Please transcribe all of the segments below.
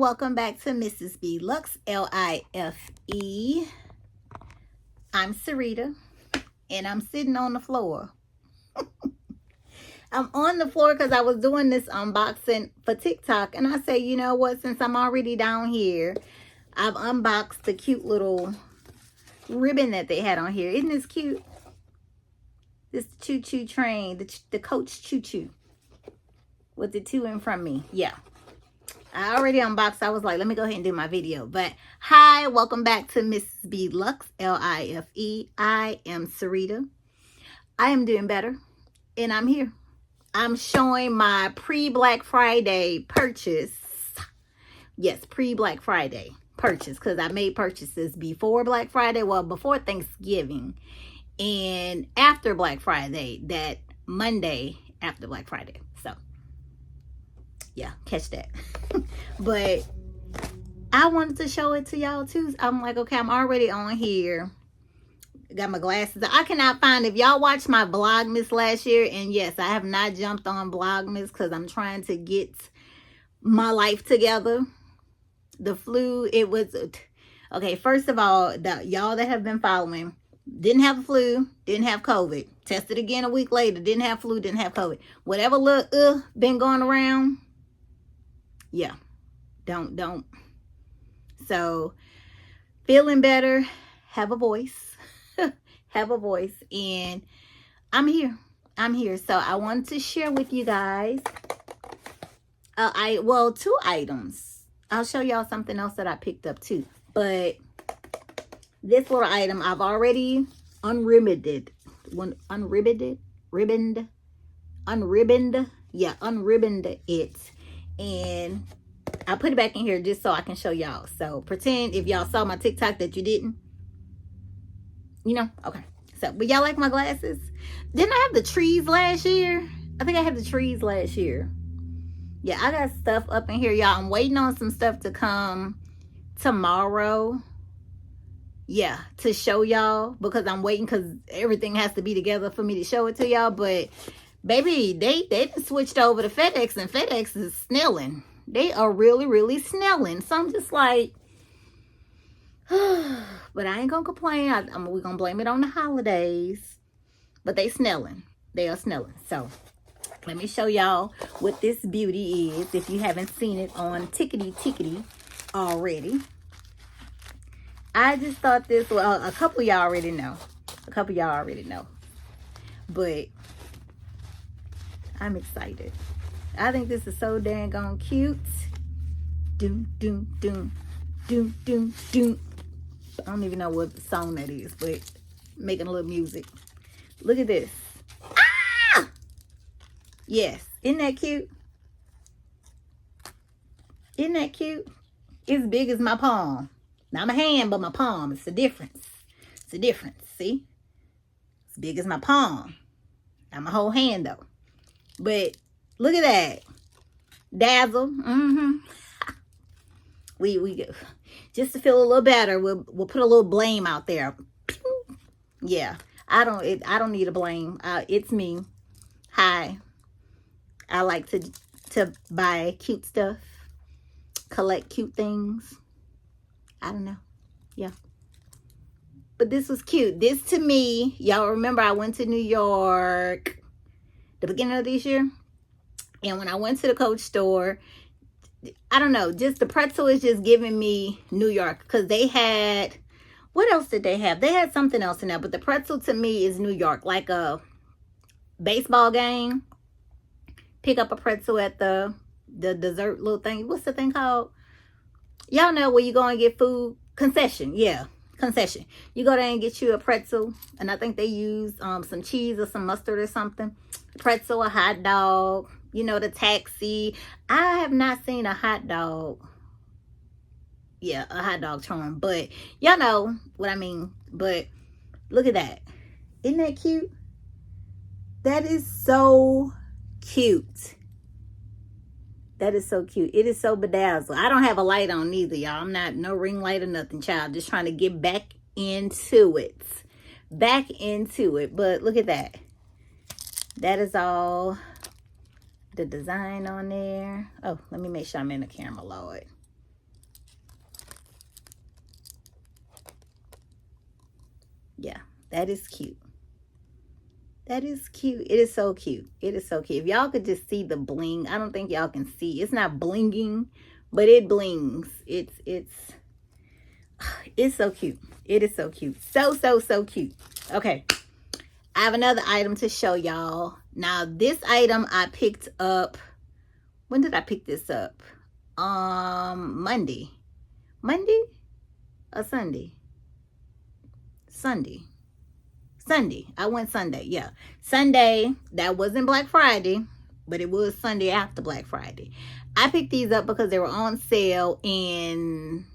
welcome back to Mrs. B Lux, L-I-F-E. I'm Sarita, and I'm sitting on the floor. I'm on the floor because I was doing this unboxing for TikTok, and I say, you know what, since I'm already down here, I've unboxed the cute little ribbon that they had on here. Isn't this cute? This choo-choo train, the coach choo-choo with the two in front of me. Yeah. I already unboxed. I was like, let me go ahead and do my video. But hi, welcome back to Mrs. B Lux, L-I-F-E. I am Sarita. I am doing better, and I'm here. I'm showing my pre-Black Friday purchase. Yes, pre-Black Friday purchase, because I made purchases before Black Friday, well, before Thanksgiving, and after Black Friday, that Monday after Black Friday. So yeah, catch that. But I wanted to show it to y'all too. I'm like, okay, I'm already on here. Got my glasses. I cannot find, if y'all watched my Vlogmas last year, and yes, I have not jumped on Vlogmas because I'm trying to get my life together. The flu, it was, okay, first of all, y'all that have been following, didn't have the flu, didn't have COVID. Tested again a week later, didn't have flu, didn't have COVID. Whatever little been going around, yeah, don't. So, feeling better, have a voice, have a voice, and I'm here. So I wanted to share with you guys, two items. I'll show y'all something else that I picked up too. But this little item, I've already unribboned it. Unribboned it. And I put it back in here just so I can show y'all. So pretend if y'all saw my TikTok that you didn't. You know? Okay. So, but y'all like my glasses? Didn't I have the trees last year? I think I had the trees last year. Yeah, I got stuff up in here, y'all. I'm waiting on some stuff to come tomorrow. Yeah, to show y'all, because I'm waiting, because everything has to be together for me to show it to y'all. But baby, they switched over to FedEx, and FedEx is snelling. They are really snelling. So I'm just like, but I ain't gonna complain. We're gonna blame it on the holidays. But they snelling. They are snelling. So let me show y'all what this beauty is, if you haven't seen it on Tickety already. I just thought this, well, a couple of y'all already know. But I'm excited. I think this is so dang on cute. Doom. I don't even know what song that is, but making a little music. Look at this. Ah! Yes. Isn't that cute? Isn't that cute? It's big as my palm. Not my hand, but my palm. It's the difference. It's the difference. See? It's big as my palm. Not my whole hand, though. But look at that. Dazzle. We go. Just to feel a little better, we'll put a little blame out there. Yeah. I don't need a blame. It's me. Hi. I like to buy cute stuff. Collect cute things. I don't know. Yeah. But this was cute. This to me, y'all remember I went to New York the beginning of this year. And when I went to the Coach store, I don't know, just the pretzel is just giving me New York. Because they had, what else did they have? They had something else in there. But the pretzel to me is New York. Like a baseball game. Pick up a pretzel at the dessert little thing. What's the thing called? Y'all know where you go and get food. Concession. Yeah. Concession. You go there and get you a pretzel. And I think they use some cheese or some mustard or something. Pretzel, a hot dog. You know, the taxi. I have not seen a hot dog. Yeah, a hot dog charm. But y'all know what I mean. But look at that. Isn't that cute? That is so cute. That is so cute. It is so bedazzled. I don't have a light on neither, y'all. I'm not, no ring light or nothing, child. Just trying to get back into it. But look at that. That is all the design on there. Oh, let me make sure I'm in the camera, Lord. That is cute. That is cute. It is so cute. It is so cute. If y'all could just see the bling. I don't think y'all can see. It's not blinging, but it blings. It's so cute. It is so cute. So cute. Okay. I have another item to show y'all. Now, this item I picked up. When did I pick this up? Monday. Monday or Sunday? Sunday. I went Sunday. Yeah. Sunday. That wasn't Black Friday, but it was Sunday after Black Friday. I picked these up because they were on sale and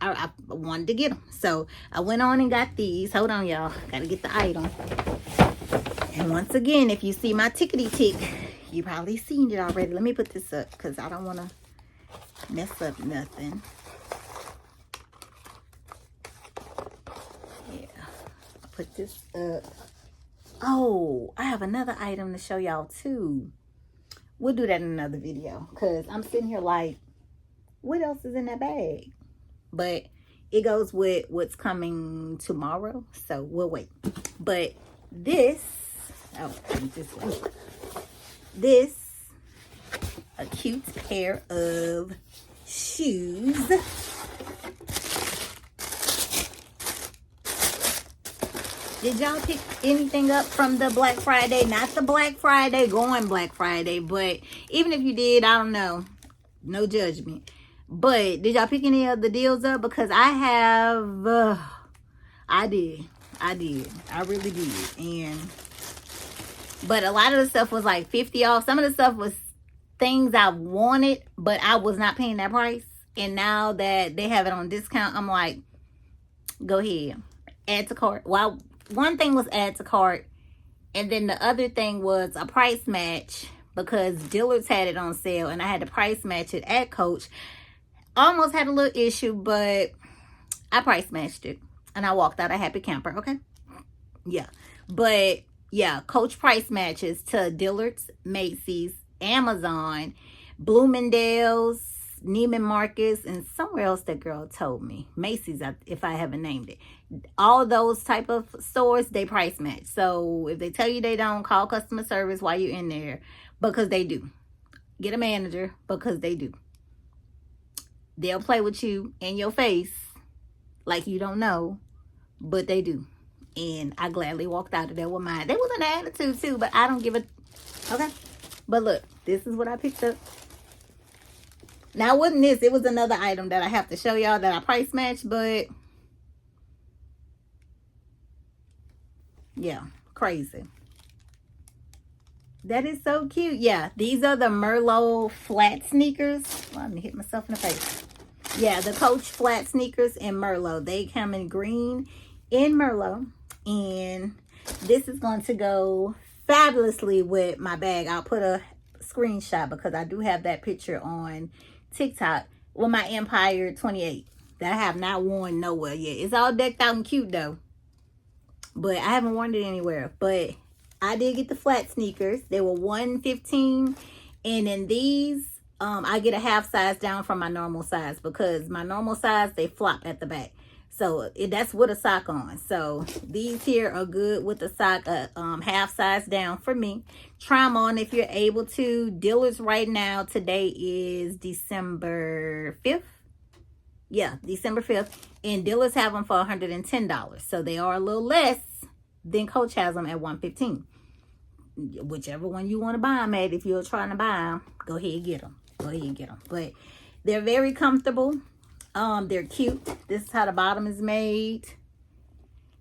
I wanted to get them. So I went on and got these. Hold on, y'all. Gotta get the item. And once again, if you see my tickety tick, you probably seen it already. Let me put this up because I don't want to mess up nothing. Yeah. Put this up. Oh, I have another item to show y'all too. We'll do that in another video because I'm sitting here like, what else is in that bag? But it goes with what's coming tomorrow, so we'll wait. But this, this, a cute pair of shoes. Did y'all pick anything up from the Black Friday? Not the Black Friday, going Black Friday, but even if you did, I don't know. No judgment. But did y'all pick any of the deals up? Because I have, I did. I really did. But a lot of the stuff was like 50 off. Some of the stuff was things I wanted, but I was not paying that price. And now that they have it on discount, I'm like, go ahead. Add to cart. Well, one thing was add to cart. And then the other thing was a price match because Dillard's had it on sale. And I had to price match it at Coach. Almost had a little issue, but I price matched it. And I walked out a happy camper, okay? Yeah. But, yeah, Coach price matches to Dillard's, Macy's, Amazon, Bloomingdale's, Neiman Marcus, and somewhere else that girl told me. Macy's, if I haven't named it. All those type of stores, they price match. So, if they tell you they don't, call customer service while you're in there. Because they do. Get a manager because they do. They'll play with you in your face like you don't know, but they do. And I gladly walked out of there with mine. They was an attitude too, but I don't give a... Okay. But look, this is what I picked up. Now, it wasn't this. It was another item that I have to show y'all that I price matched, but... yeah, crazy. That is so cute. Yeah, these are the Merlot flat sneakers. Well, I'm gonna hit myself in the face. Yeah, the Coach flat sneakers in Merlot. They come in green in Merlot. And this is going to go fabulously with my bag. I'll put a screenshot because I do have that picture on TikTok with my Empire 28 that I have not worn nowhere yet. It's all decked out and cute though. But I haven't worn it anywhere. But I did get the flat sneakers. They were $115. And in these, I get a half size down from my normal size because my normal size, they flop at the back. So that's with a sock on. So these here are good with the sock, half size down for me. Try them on if you're able to. Dillard's right now, today is December 5th. Yeah, December 5th. And Dillard's have them for $110. So they are a little less than Coach has them at $115. Whichever one you want to buy them at, if you're trying to buy them, go ahead and get them. Go ahead and get them. But they're very comfortable. They're cute. This is how the bottom is made.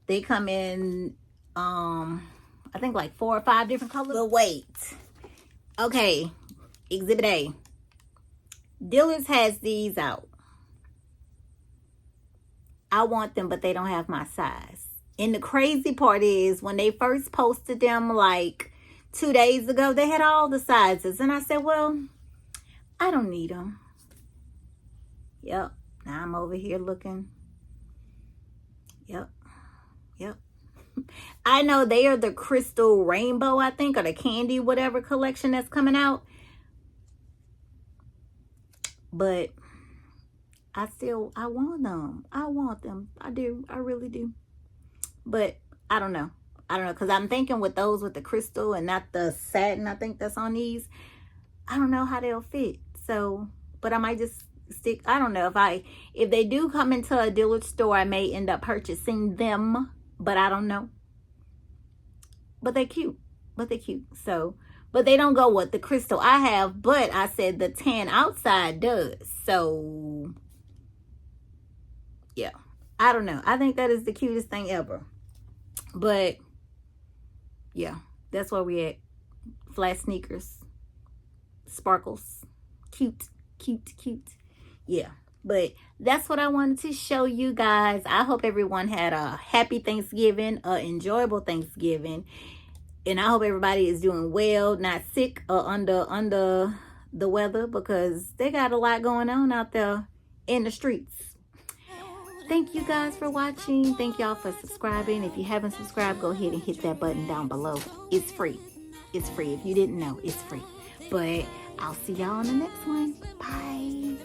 They come in, I think like 4 or 5 different colors. But wait. Okay. Exhibit A. Dillard's has these out. I want them, but they don't have my size. And the crazy part is when they first posted them like 2 days ago, they had all the sizes. And I said, well, I don't need them. Yep. Now I'm over here looking. Yep. I know they are the Crystal Rainbow, I think, or the Candy whatever collection that's coming out. But I want them. I want them. I do. I really do. But I don't know. Because I'm thinking with those with the crystal and not the satin, I think that's on these. I don't know how they'll fit. So, but I might just stick. I don't know if they do come into a Dillard's store, I may end up purchasing them, but I don't know. But they're cute. So, but they don't go with the crystal I have, but I said the tan outside does. So, yeah. I don't know. I think that is the cutest thing ever. But, yeah. That's where we at. Flat sneakers. Sparkles. Cute. Yeah. But that's what I wanted to show you guys. I hope everyone had a happy Thanksgiving, an enjoyable Thanksgiving. And I hope everybody is doing well, not sick or under the weather, because they got a lot going on out there in the streets. Thank you guys for watching. Thank y'all for subscribing. If you haven't subscribed, go ahead and hit that button down below. It's free. It's free. If you didn't know, it's free. But I'll see y'all on the next one. Bye.